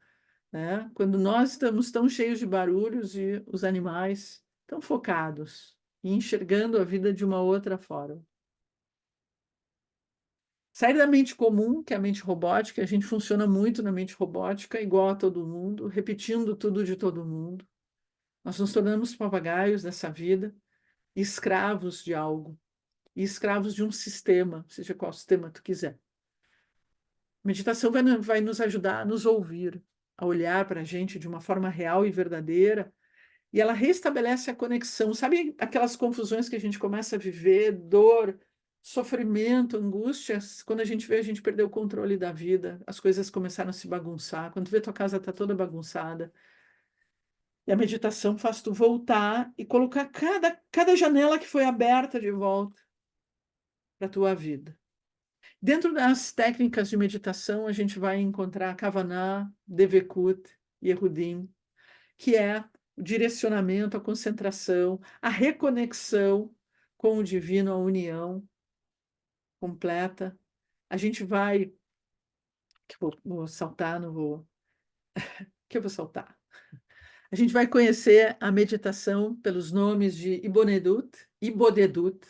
Speaker 1: né? Quando nós estamos tão cheios de barulhos e os animais tão focados e enxergando a vida de uma outra forma. Sair da mente comum, que é a mente robótica, a gente funciona muito na mente robótica, igual a todo mundo, repetindo tudo de todo mundo. Nós nos tornamos papagaios dessa vida, escravos de algo, e escravos de um sistema, seja qual sistema tu quiser. Meditação vai nos ajudar a nos ouvir, a olhar para a gente de uma forma real e verdadeira, e ela restabelece a conexão. Sabe aquelas confusões que a gente começa a viver, dor, sofrimento, angústias, quando a gente vê a gente perder o controle da vida, as coisas começaram a se bagunçar, quando tu vê tua casa está toda bagunçada. E a meditação faz tu voltar e colocar cada janela que foi aberta de volta para a tua vida. Dentro das técnicas de meditação, a gente vai encontrar Kavaná, Devekut e Yehudim, que é o direcionamento, a concentração, a reconexão com o divino, a união completa. A gente vai. Que eu vou saltar, não vou. Que eu vou saltar. A gente vai conhecer a meditação pelos nomes de Ibodedut,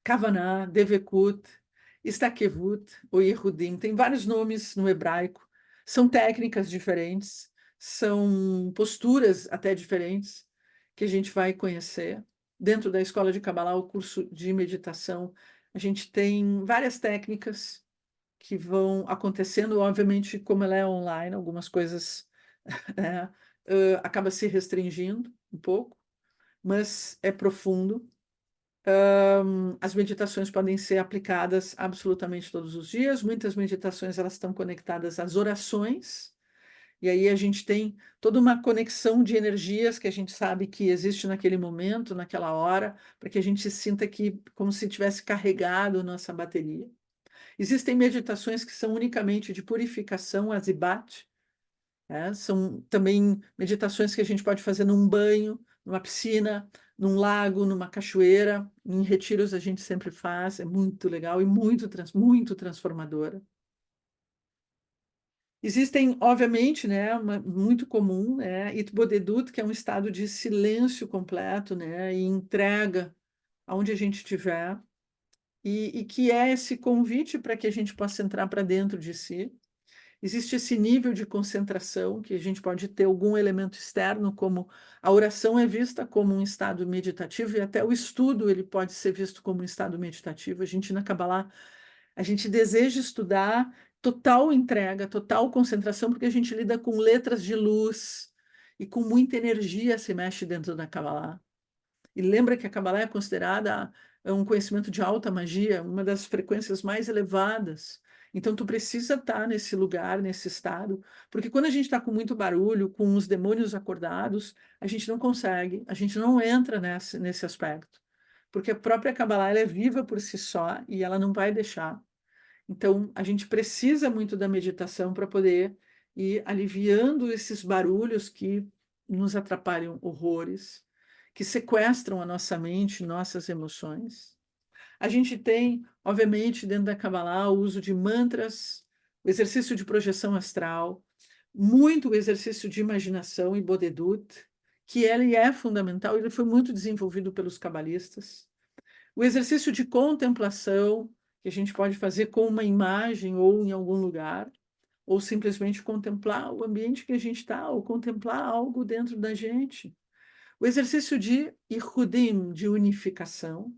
Speaker 1: Kavaná, Devekut, Stakevut ou Yehudim. Tem vários nomes no hebraico. São técnicas diferentes, são posturas até diferentes que a gente vai conhecer. Dentro da escola de Kabbalah, o curso de meditação, a gente tem várias técnicas que vão acontecendo, obviamente, como ela é online, algumas coisas né, acaba se restringindo um pouco, mas é profundo. As meditações podem ser aplicadas absolutamente todos os dias. Muitas meditações elas estão conectadas às orações, e aí a gente tem toda uma conexão de energias que a gente sabe que existe naquele momento, naquela hora, para que a gente se sinta que como se tivesse carregado nossa bateria. Existem meditações que são unicamente de purificação, azibat, né? São também meditações que a gente pode fazer num banho, numa piscina, num lago, numa cachoeira. Em retiros a gente sempre faz, é muito legal e muito transformadora. Existem, obviamente, né, muito comum, né, Itbodedut, que é um estado de silêncio completo, né, e entrega aonde a gente estiver, e que é esse convite para que a gente possa entrar para dentro de si existe esse nível de concentração que a gente pode ter algum elemento externo, como a oração é vista como um estado meditativo e até o estudo ele pode ser visto como um estado meditativo. A gente na Kabbalah, a gente deseja estudar total entrega, total concentração, porque a gente lida com letras de luz e com muita energia se mexe dentro da Kabbalah. E lembra que a Kabbalah é considerada um conhecimento de alta magia, uma das frequências mais elevadas. Então, tu precisa estar nesse lugar, nesse estado, porque quando a gente está com muito barulho, com os demônios acordados, a gente não consegue, a gente não entra nesse aspecto. Porque a própria Kabbalah ela é viva por si só e ela não vai deixar. Então, a gente precisa muito da meditação para poder ir aliviando esses barulhos que nos atrapalham horrores, que sequestram a nossa mente, nossas emoções. A gente tem, obviamente, dentro da Kabbalah, o uso de mantras, o exercício de projeção astral, muito o exercício de imaginação e Bodedut, que ele é fundamental, ele foi muito desenvolvido pelos cabalistas. O exercício de contemplação, que a gente pode fazer com uma imagem ou em algum lugar, ou simplesmente contemplar o ambiente que a gente está, ou contemplar algo dentro da gente. O exercício de Ihudim, de unificação,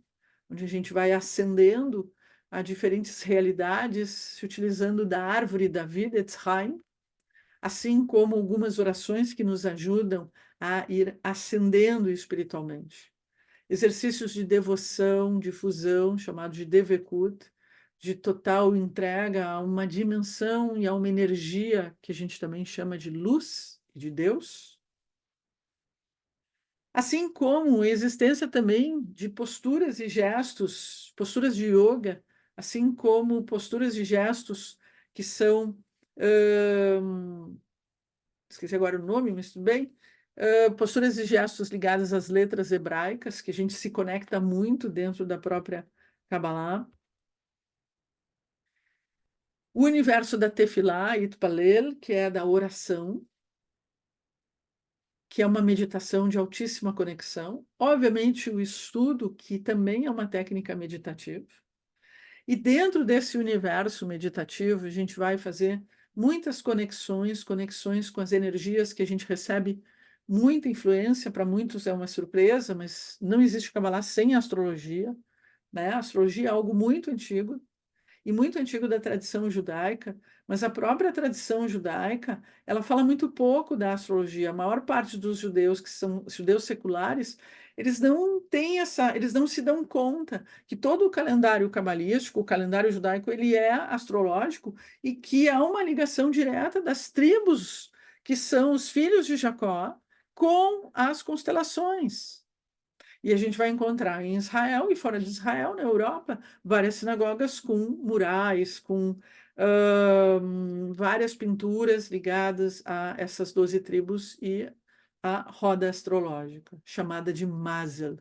Speaker 1: onde a gente vai ascendendo a diferentes realidades, se utilizando da árvore da vida, Etzheim, assim como algumas orações que nos ajudam a ir ascendendo espiritualmente. Exercícios de devoção, de fusão, chamado de Devekut, de total entrega a uma dimensão e a uma energia que a gente também chama de luz, de Deus. Assim como a existência também de posturas e gestos, posturas de yoga, assim como posturas e gestos que são, esqueci agora o nome, mas tudo bem, posturas e gestos ligadas às letras hebraicas, que a gente se conecta muito dentro da própria Kabbalah. O universo da Tefilá, Itpalel, que é da oração, que é uma meditação de altíssima conexão. Obviamente, o estudo, que também é uma técnica meditativa. E dentro desse universo meditativo, a gente vai fazer muitas conexões, conexões com as energias que a gente recebe muita influência, para muitos é uma surpresa, mas não existe Kabbalah sem astrologia, né? A astrologia é algo muito antigo, e muito antigo da tradição judaica, mas a própria tradição judaica, ela fala muito pouco da astrologia. A maior parte dos judeus que são judeus seculares, eles não têm eles não se dão conta que todo o calendário cabalístico, o calendário judaico, ele é astrológico e que há uma ligação direta das tribos que são os filhos de Jacó com as constelações. E a gente vai encontrar em Israel e fora de Israel, na Europa, várias sinagogas com murais, com várias pinturas ligadas a essas 12 tribos e a roda astrológica, chamada de Mazel.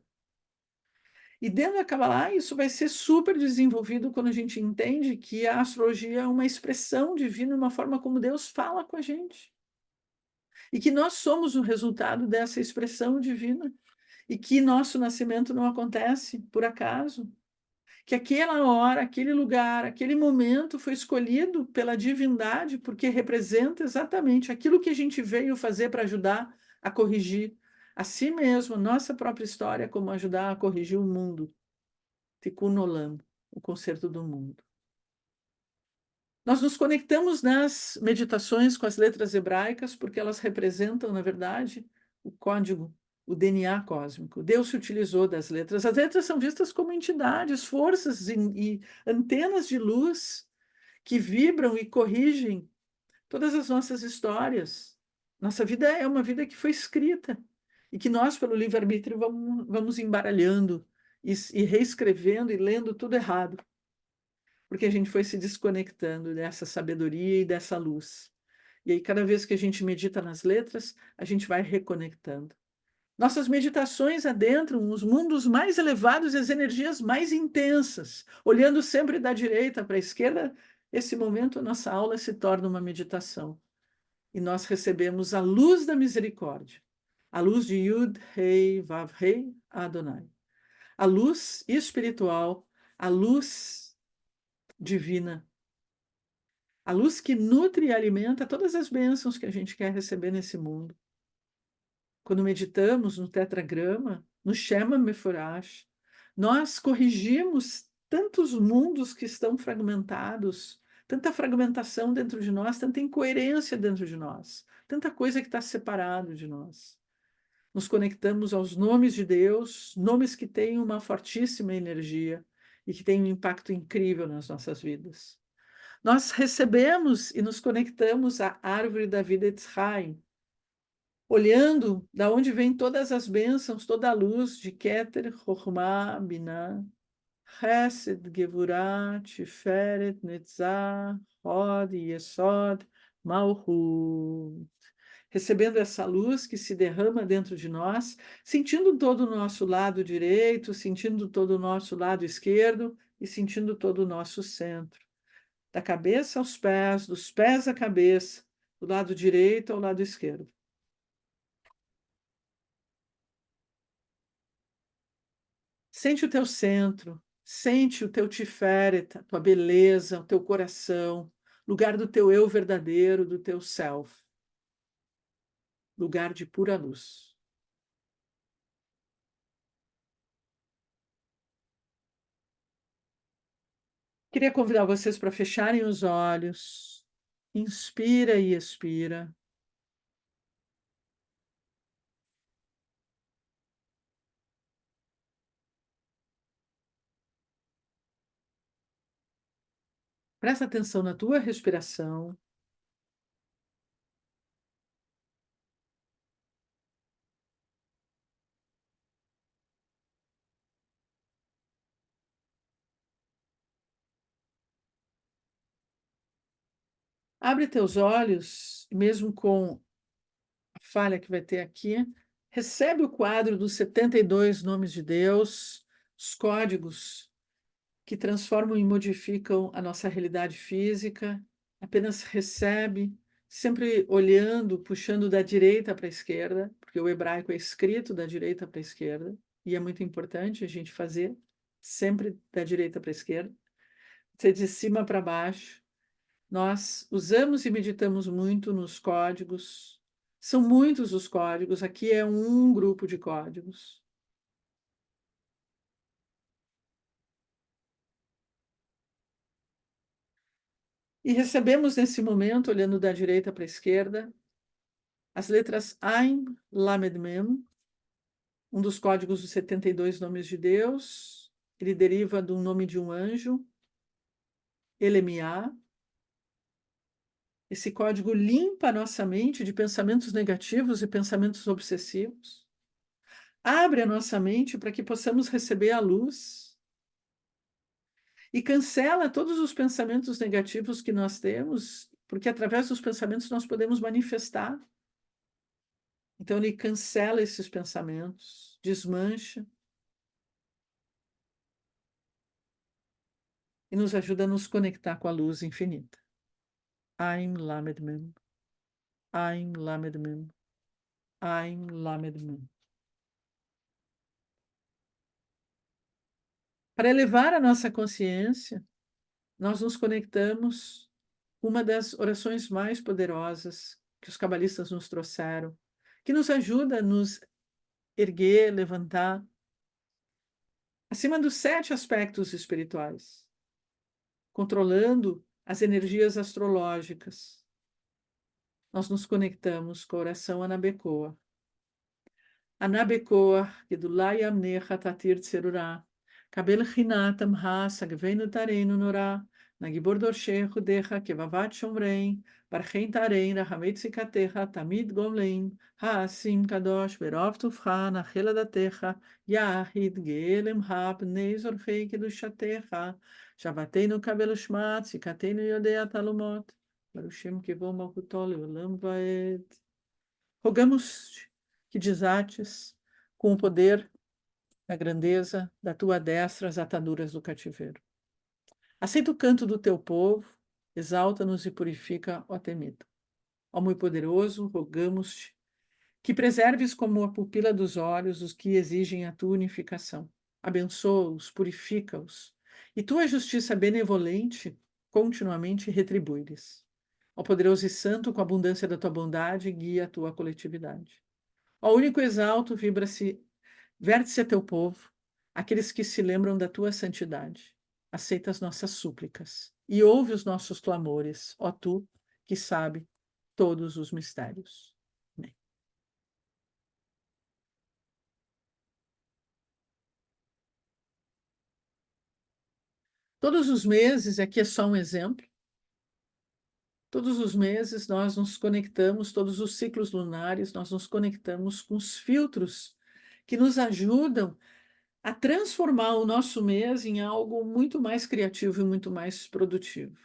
Speaker 1: E dentro da Kabbalah, isso vai ser super desenvolvido quando a gente entende que a astrologia é uma expressão divina, uma forma como Deus fala com a gente. E que nós somos o resultado dessa expressão divina e que nosso nascimento não acontece por acaso, que aquela hora, aquele lugar, aquele momento foi escolhido pela divindade porque representa exatamente aquilo que a gente veio fazer para ajudar a corrigir a si mesmo, a nossa própria história, como ajudar a corrigir o mundo. Tikkun Olam, o conserto do mundo. Nós nos conectamos nas meditações com as letras hebraicas porque elas representam, na verdade, o código, o DNA cósmico. Deus se utilizou das letras. As letras são vistas como entidades, forças e antenas de luz que vibram e corrigem todas as nossas histórias. Nossa vida é uma vida que foi escrita e que nós, pelo livre-arbítrio, vamos embaralhando e reescrevendo e lendo tudo errado, porque a gente foi se desconectando dessa sabedoria e dessa luz. E aí, cada vez que a gente medita nas letras, a gente vai reconectando. Nossas meditações adentram os mundos mais elevados e as energias mais intensas. Olhando sempre da direita para a esquerda, esse momento, a nossa aula se torna uma meditação. E nós recebemos a luz da misericórdia, a luz de Yud, Rei, Vav, Rei, Adonai. A luz espiritual, a luz divina, A luz que nutre e alimenta todas as bênçãos que a gente quer receber nesse mundo. Quando meditamos no tetragrama, no Shema Meforash, nós corrigimos tantos mundos que estão fragmentados, tanta fragmentação dentro de nós, tanta incoerência dentro de nós, tanta coisa que está separado de nós. Nos conectamos aos nomes de Deus, nomes que têm uma fortíssima energia e que têm um impacto incrível nas nossas vidas. Nós recebemos e nos conectamos à árvore da vida Etzraim, olhando da onde vem todas as bênçãos, toda a luz de Keter, Chokhmah, Binah, Chesed, Gevurah, Tiferet, Netzah, Hod, Yesod, Malchut. Recebendo essa luz que se derrama dentro de nós, sentindo todo o nosso lado direito, sentindo todo o nosso lado esquerdo e sentindo todo o nosso centro. Da cabeça aos pés, dos pés à cabeça, do lado direito ao lado esquerdo. Sente o teu centro, sente o teu tiferet, a tua beleza, o teu coração, lugar do teu eu verdadeiro, do teu self, lugar de pura luz. Queria convidar vocês para fecharem os olhos. Inspira e expira. Presta atenção na tua respiração. Abre teus olhos, mesmo com a falha que vai ter aqui. Recebe o quadro dos 72 nomes de Deus, os códigos que transformam e modificam a nossa realidade física. Apenas recebe, sempre olhando, puxando da direita para a esquerda, porque o hebraico é escrito da direita para a esquerda, e é muito importante a gente fazer sempre da direita para a esquerda, ser de cima para baixo. Nós usamos e meditamos muito nos códigos. São muitos os códigos, aqui é um grupo de códigos. E recebemos nesse momento, olhando da direita para a esquerda, as letras Ain, Lamed, Mem, um dos códigos dos 72 nomes de Deus. Ele deriva do nome de um anjo, Elemiá. Esse código limpa a nossa mente de pensamentos negativos e pensamentos obsessivos. Abre a nossa mente para que possamos receber a luz e cancela todos os pensamentos negativos que nós temos, porque através dos pensamentos nós podemos manifestar. Então ele cancela esses pensamentos, desmancha e nos ajuda a nos conectar com a luz infinita. Ain Lamed Mem, Ain Lamed Mem, Ain Lamed Mem. Para elevar a nossa consciência, nós nos conectamos com uma das orações mais poderosas que os cabalistas nos trouxeram, que nos ajuda a nos erguer, levantar, acima dos 7 aspectos espirituais, controlando as energias astrológicas. Nós nos conectamos com a oração Anabecoa. Anabecoa, Gedulai Amnecha Tatir Tserurá, Kabel Chinatam Ha, Sagvenu Tareinu Norá, Nagibor Dorshechu Decha, Kevavat Shomrein, Barchen Tarein, Rahamet Sikatecha, Tamid Gomlein, Haasim Kadosh, Berov Tufcha, Nachela Datecha, Yahid Gelem Ha, Pnei Zorchei Kedushatecha, Shavatenu Kabel Shmat, Sikatenu Yodea Talumot, Barushim Kevom Malkutol, Olam Vaed. Rogamos que desates com o poder da grandeza da tua destra as ataduras do cativeiro. Aceita o canto do teu povo, exalta-nos e purifica, ó temido. Ó muito poderoso, rogamos-te que preserves como a pupila dos olhos os que exigem a tua unificação. Abençoa-os, purifica-os, e tua justiça benevolente continuamente retribui-lhes. Ó poderoso e santo, com a abundância da tua bondade, guia a tua coletividade. Ó único exalto, verte-se a teu povo, aqueles que se lembram da tua santidade. Aceita as nossas súplicas e ouve os nossos clamores, ó tu, que sabe todos os mistérios. Amém. Todos os meses, aqui é só um exemplo, todos os meses nós nos conectamos, todos os ciclos lunares, nós nos conectamos com os filtros que nos ajudam a transformar o nosso mês em algo muito mais criativo e muito mais produtivo.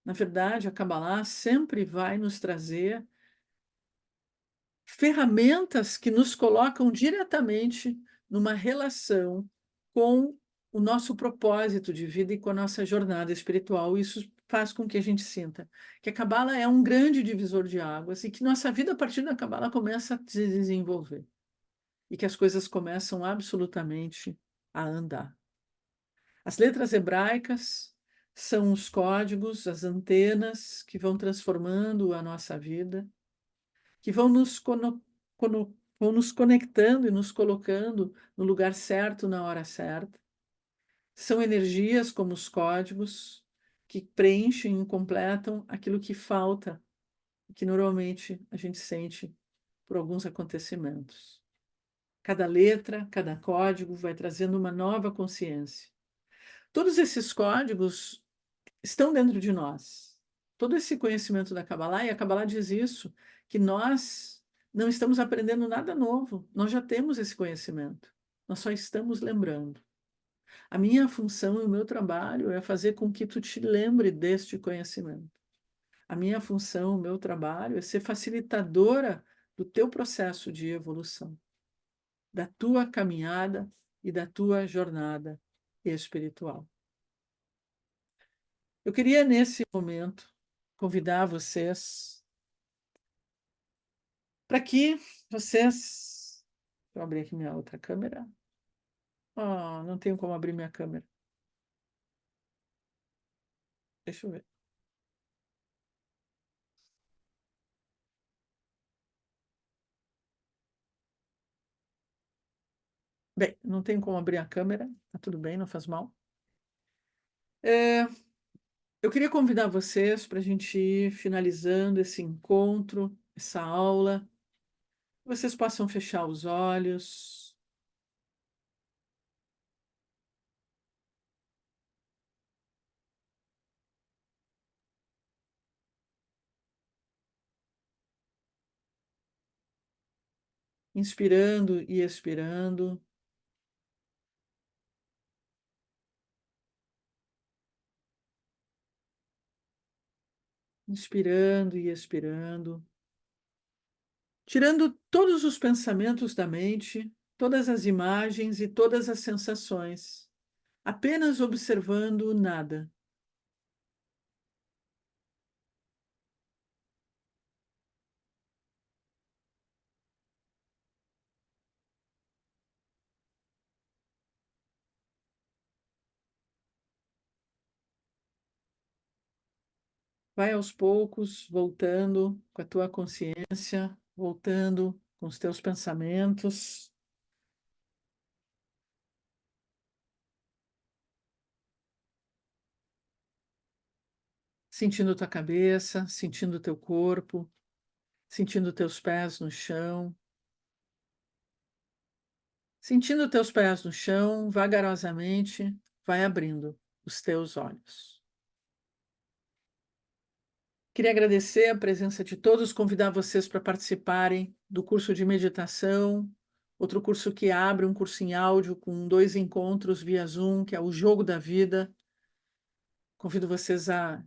Speaker 1: Na verdade, a Kabbalah sempre vai nos trazer ferramentas que nos colocam diretamente numa relação com o nosso propósito de vida e com a nossa jornada espiritual. Isso faz com que a gente sinta que a Kabbalah é um grande divisor de águas e que nossa vida, a partir da Kabbalah, começa a se desenvolver e que as coisas começam absolutamente a andar. As letras hebraicas são os códigos, as antenas que vão transformando a nossa vida, que vão nos conectando e nos colocando no lugar certo, na hora certa. São energias como os códigos que preenchem e completam aquilo que falta, que normalmente a gente sente por alguns acontecimentos. Cada letra, cada código vai trazendo uma nova consciência. Todos esses códigos estão dentro de nós. Todo esse conhecimento da Kabbalah, e a Kabbalah diz isso, que nós não estamos aprendendo nada novo, nós já temos esse conhecimento, nós só estamos lembrando. A minha função e o meu trabalho é fazer com que tu te lembre deste conhecimento. A minha função, o meu trabalho é ser facilitadora do teu processo de evolução, da tua caminhada e da tua jornada espiritual. Eu queria, nesse momento, convidar vocês para que vocês. Deixa eu abrir aqui minha outra câmera. Ah, não tenho como abrir minha câmera. Deixa eu ver. Bem, não tenho como abrir a câmera, tá tudo bem, não faz mal. Eu queria convidar vocês para a gente ir finalizando esse encontro, essa aula. Vocês possam fechar os olhos. Inspirando e expirando. Inspirando e expirando. Tirando todos os pensamentos da mente, todas as imagens e todas as sensações, apenas observando o nada. Vai aos poucos, voltando com a tua consciência, voltando com os teus pensamentos. Sentindo tua cabeça, sentindo teu corpo, sentindo teus pés no chão. Sentindo teus pés no chão, vagarosamente, vai abrindo os teus olhos. Queria agradecer a presença de todos, convidar vocês para participarem do curso de meditação, outro curso que abre, um curso em áudio com 2 encontros via Zoom, que é o Jogo da Vida. Convido vocês a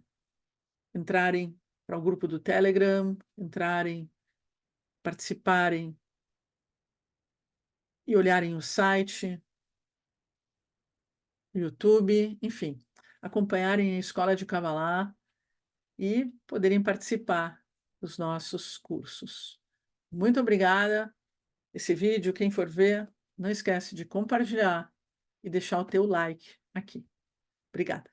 Speaker 1: entrarem para o grupo do Telegram, entrarem, participarem e olharem o site, o YouTube, enfim, acompanharem a Escola de Kabbalah e poderem participar dos nossos cursos. Muito obrigada. Esse vídeo, quem for ver, não esquece de compartilhar e deixar o teu like aqui. Obrigada.